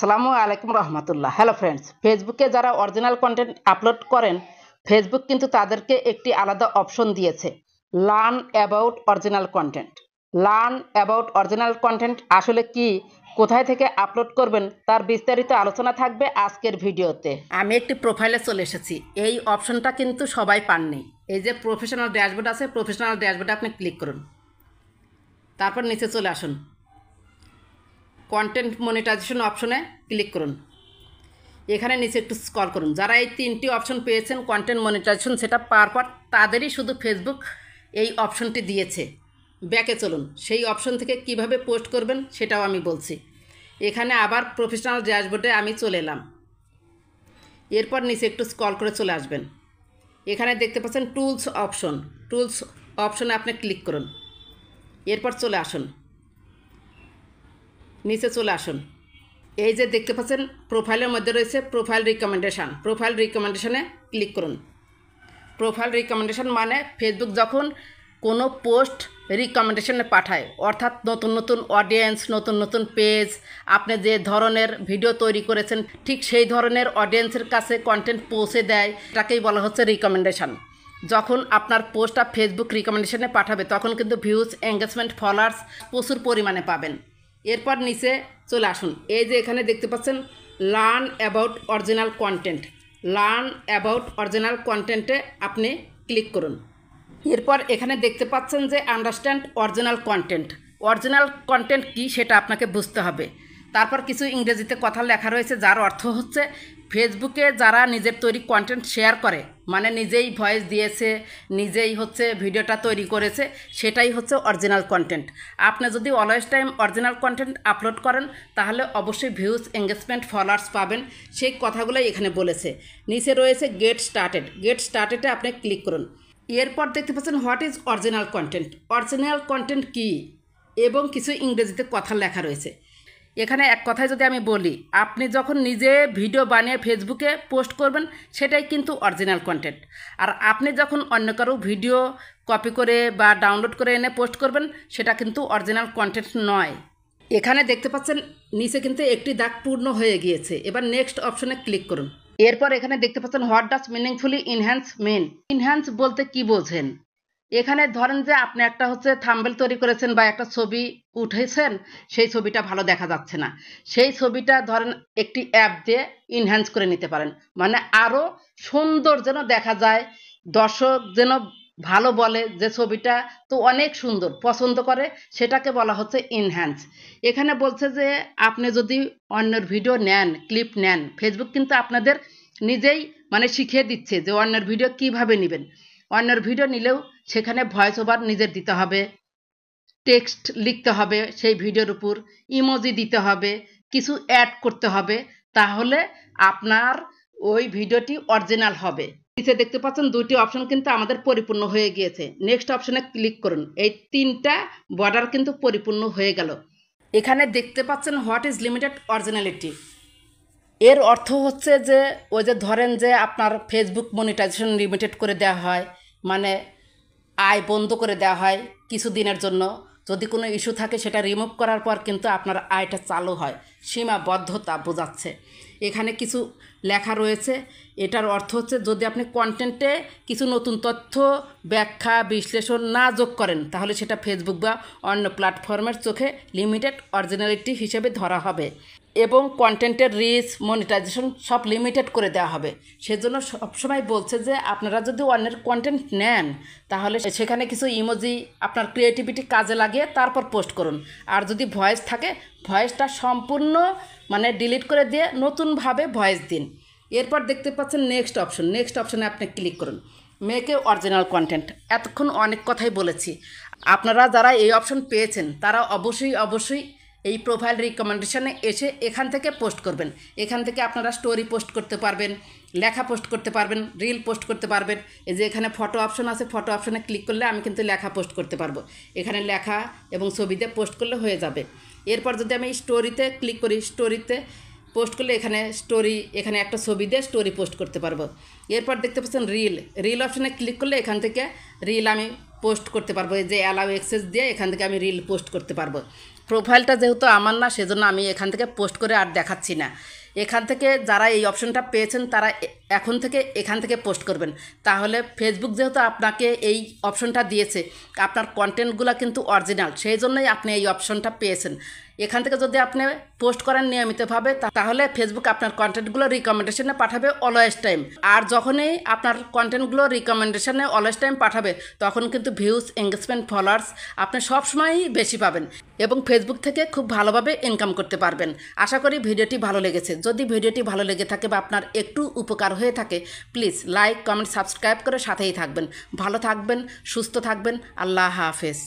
আসসালামু আলাইকুম রহমতুল্লাহ। Hello friends, ফেসবুকে যারা অরিজিনাল কন্টেন্ট আপলোড করেন, ফেসবুক কিন্তু তাদেরকে একটি আলাদা অপশন দিয়েছে, learn about original content. Learn about original content আসলে কি, কোথায় থেকে আপলোড করবেন, তার বিস্তারিত আলোচনা থাকবে আজকের ভিডিওতে। আমি একটি প্রোফাইলে চলে এসেছি। এই অপশনটা কিন্তু সবাই পাননি। এই যে প্রফেশনাল ড্যাশবোর্ড আছে, প্রফেশনাল ড্যাশবোর্ডে আপনি ক্লিক করুন, তারপর নিচে চলে আসুন, কন্টেন্ট মনিটাইজেশন অপশনে ক্লিক করুন। এখানে নিচে একটু স্ক্রল করুন। যারা এই তিনটি অপশন পেয়েছেন কন্টেন্ট মনিটাইজেশন সেটা পাওয়ার পর, তাদেরই শুধু ফেসবুক এই অপশনটি দিয়েছে। ব্যাকে চলুন, সেই অপশন থেকে কিভাবে পোস্ট করবেন সেটাও আমি বলছি। এখানে আবার প্রফেশনাল ড্যাশবোর্ডে আমি চলে এলাম। এরপর নিচে একটু স্ক্রল করে চলে আসবেন। এখানে দেখতে পাচ্ছেন টুলস অপশন। টুলস অপশনে আপনি ক্লিক করুন, এরপর চলে আসুন, নিচে চলে আসুন। এই যে দেখতে পাচ্ছেন প্রোফাইলের মধ্যে রয়েছে প্রোফাইল রিকমেন্ডেশন। প্রোফাইল রিকমেন্ডেশনে ক্লিক করুন। প্রোফাইল রিকমেন্ডেশন মানে ফেসবুক যখন কোনো পোস্ট রিকমেন্ডেশনে পাঠায়, অর্থাৎ নতুন নতুন অডিয়েন্স, নতুন নতুন পেজ, আপনি যে ধরনের ভিডিও তৈরি করেছেন ঠিক সেই ধরনের অডিয়েন্সের কাছে কন্টেন্ট পৌঁছে দেয়, এটাকেই বলা হচ্ছে রিকমেন্ডেশন। যখন আপনার পোস্টটা ফেসবুক রিকমেন্ডেশনে পাঠাবে তখন কিন্তু ভিউজ, এঙ্গেজমেন্ট, ফলোয়ার্স প্রচুর পরিমাণে পাবেন। এরপর নিচে চলে আসুন। এই যে এখানে দেখতে পাচ্ছেন learn about original content. Learn about original কন্টেন্টে আপনি ক্লিক করুন। এরপর এখানে দেখতে পাচ্ছেন যে understand original content. Original content কী সেটা আপনাকে বুঝতে হবে। তারপর কিছু ইংরেজিতে কথা লেখা রয়েছে, যার অর্থ হচ্ছে ফেসবুকে যারা নিজের তৈরি কন্টেন্ট শেয়ার করে, মানে নিজেই ভয়েস দিয়েছে, নিজেই হচ্ছে ভিডিওটা তৈরি করেছে, সেটাই হচ্ছে অরিজিনাল কন্টেন্ট। আপনি যদি always time original content upload করেন তাহলে অবশ্যই ভিউজ, এঙ্গেজমেন্ট, ফলোয়ার্স পাবেন। সেই কথাগুলোই এখানে বলেছে। নিচে রয়েছে গেট স্টার্টেড। গেট স্টার্টেডে আপনি ক্লিক করুন। এরপর দেখতে পাচ্ছেন what is original content. Original content কী এবং কিছু ইংরেজিতে কথা লেখা রয়েছে। এখানে এক কথায় যদি আমি বলি, আপনি যখন নিজে ভিডিও বানিয়ে ফেসবুকে পোস্ট করবেন সেটাই কিন্তু অরিজিনাল কন্টেন্ট। আর আপনি যখন অন্য কারো ভিডিও কপি করে বা ডাউনলোড করে এনে পোস্ট করবেন সেটা কিন্তু অরিজিনাল কন্টেন্ট নয়। এখানে দেখতে পাচ্ছেন নিচে কিন্তু একটি দাগ পূর্ণ হয়ে গিয়েছে। এবার নেক্সট অপশনে ক্লিক করুন। এরপর এখানে দেখতে পাচ্ছেন what does meaningfully enhance mean. Enhance বলতে কি বোঝেন? এখানে ধরেন যে আপনি একটা হচ্ছে থাম্বনেল তৈরি করেছেন বা একটা ছবি উঠেছেন, সেই ছবিটা ভালো দেখা যাচ্ছে না, সেই ছবিটা ধরেন একটি অ্যাপ দিয়ে ইনহ্যান্স করে নিতে পারেন, মানে আরও সুন্দর যেন দেখা যায়, দর্শক যেন ভালো বলে যে ছবিটা তো অনেক সুন্দর, পছন্দ করে, সেটাকে বলা হচ্ছে ইনহ্যান্স। এখানে বলছে যে আপনি যদি অন্যের ভিডিও নেন, ক্লিপ নেন, ফেসবুক কিন্তু আপনাদের নিজেই মানে শিখিয়ে দিচ্ছে যে অন্যের ভিডিও কিভাবে নেবেন। অন্যের ভিডিও নিলেও সেখানে ভয়েস ওভার নিজের দিতে হবে, টেক্সট লিখতে হবে সেই ভিডিওর উপর, ইমোজি দিতে হবে, কিছু অ্যাড করতে হবে, তাহলে আপনার ওই ভিডিওটি অরিজিনাল হবে। নিচে দেখতে পাচ্ছেন দুইটি অপশন কিন্তু আমাদের পরিপূর্ণ হয়ে গিয়েছে। নেক্সট অপশনে ক্লিক করুন। এই তিনটা বর্ডার কিন্তু পরিপূর্ণ হয়ে গেল। এখানে দেখতে পাচ্ছেন হোয়াট ইজ লিমিটেড অরিজিনালিটি। এর অর্থ হচ্ছে যে ওই যে ধরেন যে আপনার ফেসবুক মনিটাইজেশন লিমিটেড করে দেওয়া হয়, মানে আয় বন্ধ করে দেওয়া হয় কিছুদিনের জন্য। যদি কোনো ইস্যু থাকে সেটা রিমুভ করার পর কিন্তু আপনার আয়টা চালু হয়, সীমাবদ্ধতা বোঝাচ্ছে। এখানে কিছু লেখা রয়েছে, এটার অর্থ হচ্ছে যদি আপনি কন্টেন্টে কিছু নতুন তথ্য, ব্যাখ্যা, বিশ্লেষণ না যোগ করেন তাহলে সেটা ফেসবুক বা অন্য প্ল্যাটফর্মের চোখে লিমিটেড অরিজিনালিটি হিসেবে ধরা হবে এবং কন্টেন্টের রিচ, মনিটাইজেশন সব লিমিটেড করে দেওয়া হবে। সেজন্য সবসময় বলছে যে আপনারা যদি অন্যের কন্টেন্ট নেন তাহলে সেখানে কিছু ইমোজি আপনার ক্রিয়েটিভিটি কাজে লাগিয়ে তারপর পোস্ট করুন। আর যদি ভয়েস থাকে, ভয়েসটা সম্পূর্ণ মানে ডিলিট করে দিয়ে নতুনভাবে ভয়েস দিন। এরপর দেখতে পাচ্ছেন নেক্সট অপশন। নেক্সট অপশনে আপনি ক্লিক করুন। Make a original content. এতক্ষণ অনেক কথাই বলেছি। আপনারা যারা এই অপশন পেয়েছেন তারা অবশ্যই এই প্রোফাইল রিকমেন্ডেশনে এসে এখান থেকে পোস্ট করবেন। এখান থেকে আপনারা স্টোরি পোস্ট করতে পারবেন, লেখা পোস্ট করতে পারবেন, রিল পোস্ট করতে পারবেন। এই যে এখানে ফটো অপশন আছে, ফটো অপশনে ক্লিক করলে আমি কিন্তু লেখা পোস্ট করতে পারবো। এখানে লেখা এবং ছবি দিয়ে পোস্ট করলে হয়ে যাবে। এরপর যদি আমি স্টোরিতে ক্লিক করি, স্টোরিতে পোস্ট করলে এখানে স্টোরি, এখানে একটা ছবি দিয়ে স্টোরি পোস্ট করতে পারবো। এরপর দেখতে পাচ্ছেন রিল। রিল অপশনে ক্লিক করলে এখান থেকে রিল আমি পোস্ট করতে পারবো। এই যে অ্যালাউ অ্যাক্সেস দিয়ে এখান থেকে আমি রিল পোস্ট করতে পারবো। প্রোফাইলটা যেহেতু আমার না, সেজন্য আমি এখান থেকে পোস্ট করে আর দেখাচ্ছি না। এখান থেকে যারা এই অপশনটা পেয়েছেন তারা এখন থেকে এখান থেকে পোস্ট করবেন। তাহলে ফেসবুক যেহেতু আপনাকে এই অপশনটা দিয়েছে, আপনার কন্টেন্টগুলো কিন্তু অরিজিনাল, সেই জন্যই আপনি এই অপশনটা পেয়েছেন। এখান থেকে যদি আপনি পোস্ট করেন নিয়মিতভাবে, তাহলে ফেসবুক আপনার কন্টেন্টগুলো রিকমেন্ডেশনে পাঠাবে অলওয়েজ টাইম। আর যখনই আপনার কন্টেন্টগুলো রিকমেন্ডেশনে অলওয়েজ টাইম পাঠাবে, তখন কিন্তু ভিউজ, এঙ্গেজমেন্ট, ফলোয়ার্স আপনি সবসময়ই বেশি পাবেন এবং ফেসবুক থেকে খুব ভালোভাবে ইনকাম করতে পারবেন। আশা করি ভিডিওটি ভালো লেগেছে। যদি ভিডিওটি ভালো লেগে থাকে বা আপনার একটু উপকার হয়ে থাকে, প্লিজ লাইক, কমেন্ট, সাবস্ক্রাইব করে সাথেই থাকবেন। ভালো থাকবেন, সুস্থ থাকবেন। আল্লাহ হাফেজ।